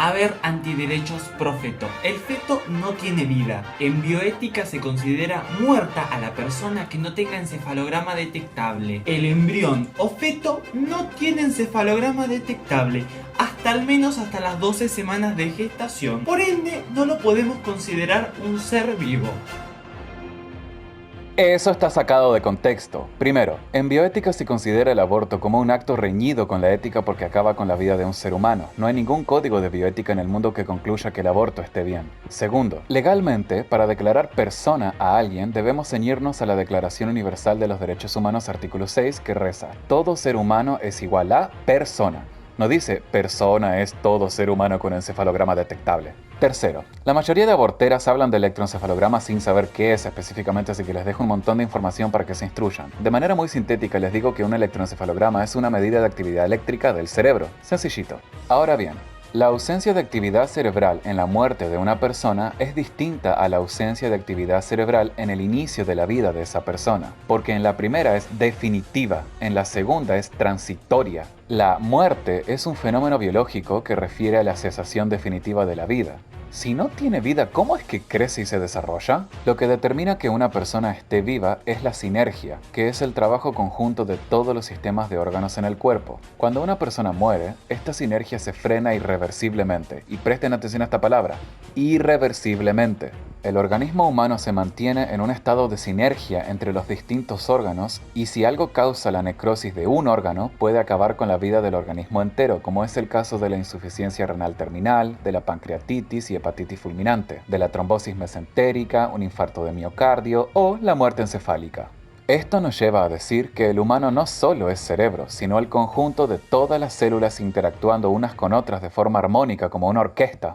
Haber antiderechos pro feto. El feto no tiene vida. En bioética se considera muerta a la persona que no tenga encefalograma detectable. El embrión o feto no tiene encefalograma detectable hasta al menos hasta las 12 semanas de gestación. Por ende, no lo podemos considerar un ser vivo. Eso está sacado de contexto. Primero, en bioética se considera el aborto como un acto reñido con la ética porque acaba con la vida de un ser humano. No hay ningún código de bioética en el mundo que concluya que el aborto esté bien. Segundo, legalmente, para declarar persona a alguien debemos ceñirnos a la Declaración Universal de los Derechos Humanos artículo 6 que reza: todo ser humano es igual a persona. No dice persona es todo ser humano con encefalograma detectable. Tercero, la mayoría de aborteras hablan de electroencefalograma sin saber qué es específicamente, así que les dejo un montón de información para que se instruyan. De manera muy sintética les digo que un electroencefalograma es una medida de actividad eléctrica del cerebro. Sencillito. Ahora bien, la ausencia de actividad cerebral en la muerte de una persona es distinta a la ausencia de actividad cerebral en el inicio de la vida de esa persona, porque en la primera es definitiva, en la segunda es transitoria. La muerte es un fenómeno biológico que refiere a la cesación definitiva de la vida. Si no tiene vida, ¿cómo es que crece y se desarrolla? Lo que determina que una persona esté viva es la sinergia, que es el trabajo conjunto de todos los sistemas de órganos en el cuerpo. Cuando una persona muere, esta sinergia se frena irreversiblemente. Y presten atención a esta palabra, irreversiblemente. El organismo humano se mantiene en un estado de sinergia entre los distintos órganos y si algo causa la necrosis de un órgano, puede acabar con la vida del organismo entero, como es el caso de la insuficiencia renal terminal, de la pancreatitis y hepatitis fulminante, de la trombosis mesentérica, un infarto de miocardio o la muerte encefálica. Esto nos lleva a decir que el humano no solo es cerebro, sino el conjunto de todas las células interactuando unas con otras de forma armónica como una orquesta.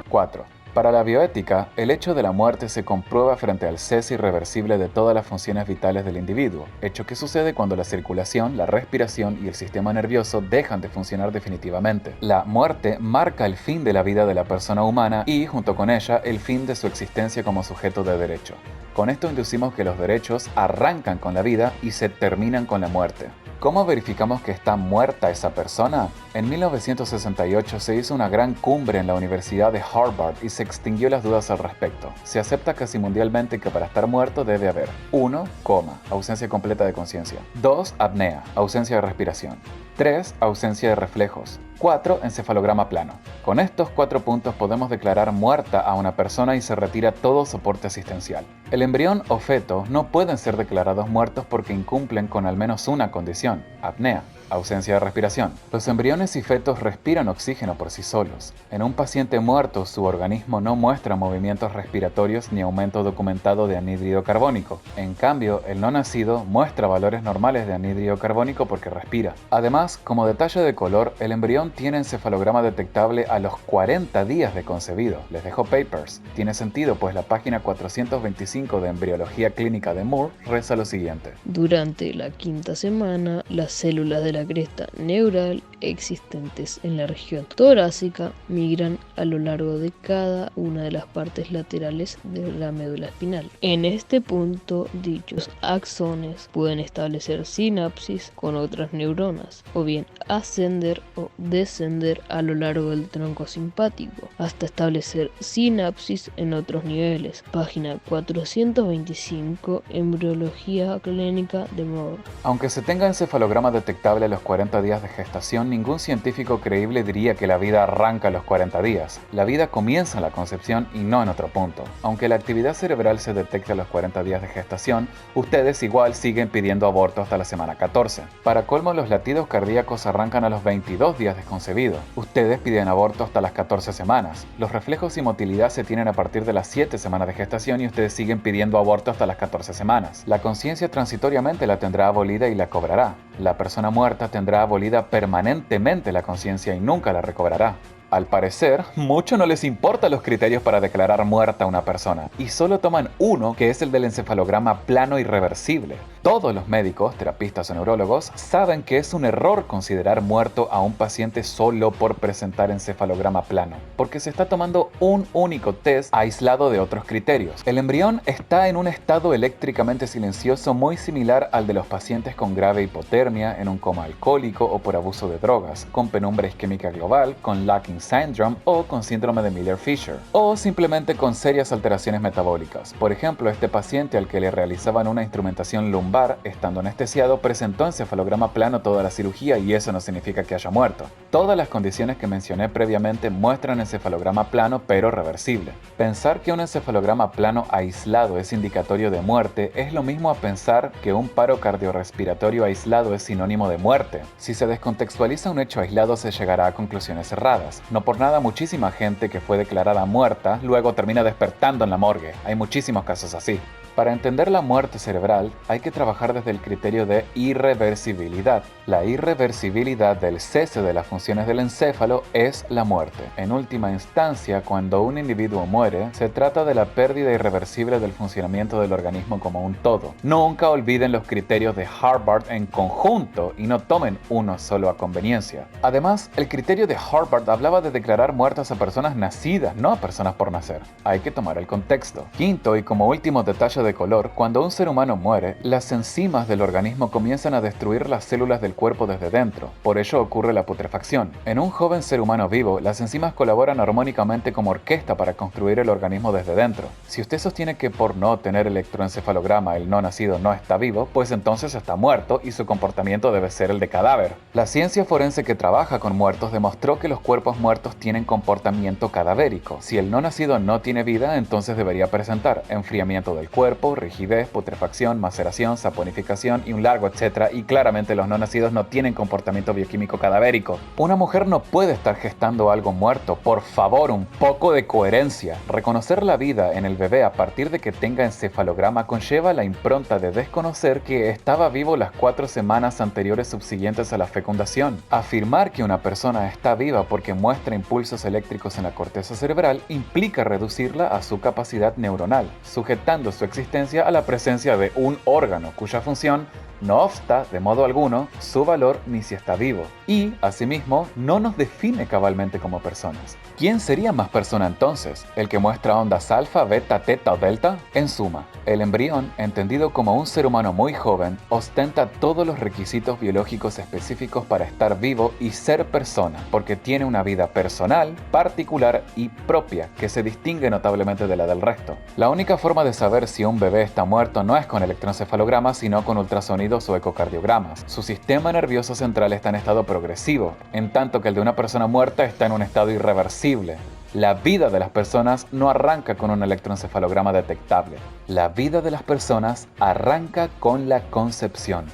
4. Para la bioética, el hecho de la muerte se comprueba frente al cese irreversible de todas las funciones vitales del individuo, hecho que sucede cuando la circulación, la respiración y el sistema nervioso dejan de funcionar definitivamente. La muerte marca el fin de la vida de la persona humana y, junto con ella, el fin de su existencia como sujeto de derecho. Con esto inducimos que los derechos arrancan con la vida y se terminan con la muerte. ¿Cómo verificamos que está muerta esa persona? En 1968 se hizo una gran cumbre en la Universidad de Harvard y se extinguió las dudas al respecto. Se acepta casi mundialmente que para estar muerto debe haber 1. Coma, ausencia completa de conciencia. 2. Apnea, ausencia de respiración. 3. Ausencia de reflejos. 4. Encefalograma plano. Con estos 4 puntos podemos declarar muerta a una persona y se retira todo soporte asistencial. El embrión o feto no pueden ser declarados muertos porque incumplen con al menos una condición: apnea, ausencia de respiración. Los embriones y fetos respiran oxígeno por sí solos. En un paciente muerto, su organismo no muestra movimientos respiratorios ni aumento documentado de anhídrido carbónico. En cambio, el no nacido muestra valores normales de anhídrido carbónico porque respira. Además, como detalle de color, el embrión tiene encefalograma detectable a los 40 días de concebido. Les dejo papers. Tiene sentido, pues la página 425 de Embriología Clínica de Moore reza lo siguiente. Durante la quinta semana, las células de la cresta neural existentes en la región torácica migran a lo largo de cada una de las partes laterales de la médula espinal. En este punto, dichos axones pueden establecer sinapsis con otras neuronas, o bien ascender o descender a lo largo del tronco simpático, hasta establecer sinapsis en otros niveles. Página 425, Embriología Clínica de Moore. Aunque se tenga encefalograma detectable a los 40 días de gestación, ningún científico creíble diría que la vida arranca a los 40 días. La vida comienza en la concepción y no en otro punto. Aunque la actividad cerebral se detecte a los 40 días de gestación, ustedes igual siguen pidiendo aborto hasta la semana 14. Para colmo, los latidos cardíacos arrancan a los 22 días de concebido. Ustedes piden aborto hasta las 14 semanas. Los reflejos y motilidad se tienen a partir de las 7 semanas de gestación y ustedes siguen pidiendo aborto hasta las 14 semanas. La conciencia transitoriamente la tendrá abolida y la cobrará. La persona muerta tendrá abolida permanentemente la conciencia y nunca la recobrará. Al parecer, mucho no les importan los criterios para declarar muerta a una persona, y solo toman uno, que es el del encefalograma plano irreversible. Todos los médicos, terapistas o neurólogos saben que es un error considerar muerto a un paciente solo por presentar encefalograma plano, porque se está tomando un único test aislado de otros criterios. El embrión está en un estado eléctricamente silencioso muy similar al de los pacientes con grave hipotermia, en un coma alcohólico o por abuso de drogas, con penumbra isquémica global, con Lacking Syndrome o con síndrome de Miller-Fisher, o simplemente con serias alteraciones metabólicas. Por ejemplo, este paciente al que le realizaban una instrumentación lumbar estando anestesiado, presentó encefalograma plano toda la cirugía y eso no significa que haya muerto. Todas las condiciones que mencioné previamente muestran encefalograma plano pero reversible. Pensar que un encefalograma plano aislado es indicatorio de muerte es lo mismo a pensar que un paro cardiorrespiratorio aislado es sinónimo de muerte. Si se descontextualiza un hecho aislado se llegará a conclusiones erradas. No por nada muchísima gente que fue declarada muerta luego termina despertando en la morgue. Hay muchísimos casos así. Para entender la muerte cerebral hay que trabajar desde el criterio de irreversibilidad. La irreversibilidad del cese de las funciones del encéfalo es la muerte. En última instancia, cuando un individuo muere, se trata de la pérdida irreversible del funcionamiento del organismo como un todo. Nunca olviden los criterios de Harvard en conjunto y no tomen uno solo a conveniencia. Además, el criterio de Harvard hablaba de declarar muertas a personas nacidas, no a personas por nacer. Hay que tomar el contexto. Quinto, y como último detalle de color, cuando un ser humano muere, las enzimas del organismo comienzan a destruir las células del cuerpo desde dentro. Por ello ocurre la putrefacción. En un joven ser humano vivo, las enzimas colaboran armónicamente como orquesta para construir el organismo desde dentro. Si usted sostiene que por no tener electroencefalograma el no nacido no está vivo, pues entonces está muerto y su comportamiento debe ser el de cadáver. La ciencia forense que trabaja con muertos demostró que los cuerpos muertos tienen comportamiento cadavérico. Si el no nacido no tiene vida, entonces debería presentar enfriamiento del cuerpo, rigidez, putrefacción, maceración, saponificación y un largo etcétera, y claramente los no nacidos no tienen comportamiento bioquímico cadavérico. Una mujer no puede estar gestando algo muerto, por favor, un poco de coherencia. Reconocer la vida en el bebé a partir de que tenga encefalograma conlleva la impronta de desconocer que estaba vivo las 4 semanas anteriores subsiguientes a la fecundación. Afirmar que una persona está viva porque muestra impulsos eléctricos en la corteza cerebral implica reducirla a su capacidad neuronal, sujetando su existencia a la presencia de un órgano cuya función no obsta de modo alguno su valor ni si está vivo, y, asimismo, no nos define cabalmente como personas. ¿Quién sería más persona entonces? ¿El que muestra ondas alfa, beta, teta o delta? En suma, el embrión, entendido como un ser humano muy joven, ostenta todos los requisitos biológicos específicos para estar vivo y ser persona, porque tiene una vida personal, particular y propia, que se distingue notablemente de la del resto. La única forma de saber si un bebé está muerto no es con electroencefalograma, sino con ultrasonidos o ecocardiogramas. Su sistema nervioso central está en estado progresivo, en tanto que el de una persona muerta está en un estado irreversible. La vida de las personas no arranca con un electroencefalograma detectable. La vida de las personas arranca con la concepción.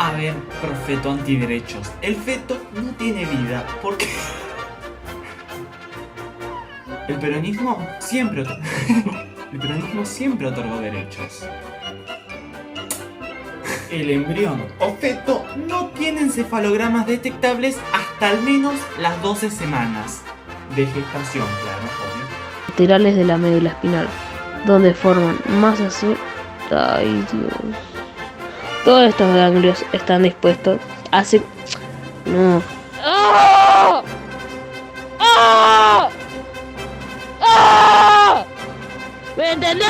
A ver, profeto antiderechos, el feto no tiene vida porque el peronismo siempre otorgó derechos. El embrión o feto no tiene encefalogramas detectables hasta al menos las 12 semanas de gestación, claro, obvio. Laterales de la médula espinal, donde forman masas Ay, Dios. Todos estos ganglios están dispuestos a No. ¡Ah! ¡Ah! ¡Ah! ¿Me entendés?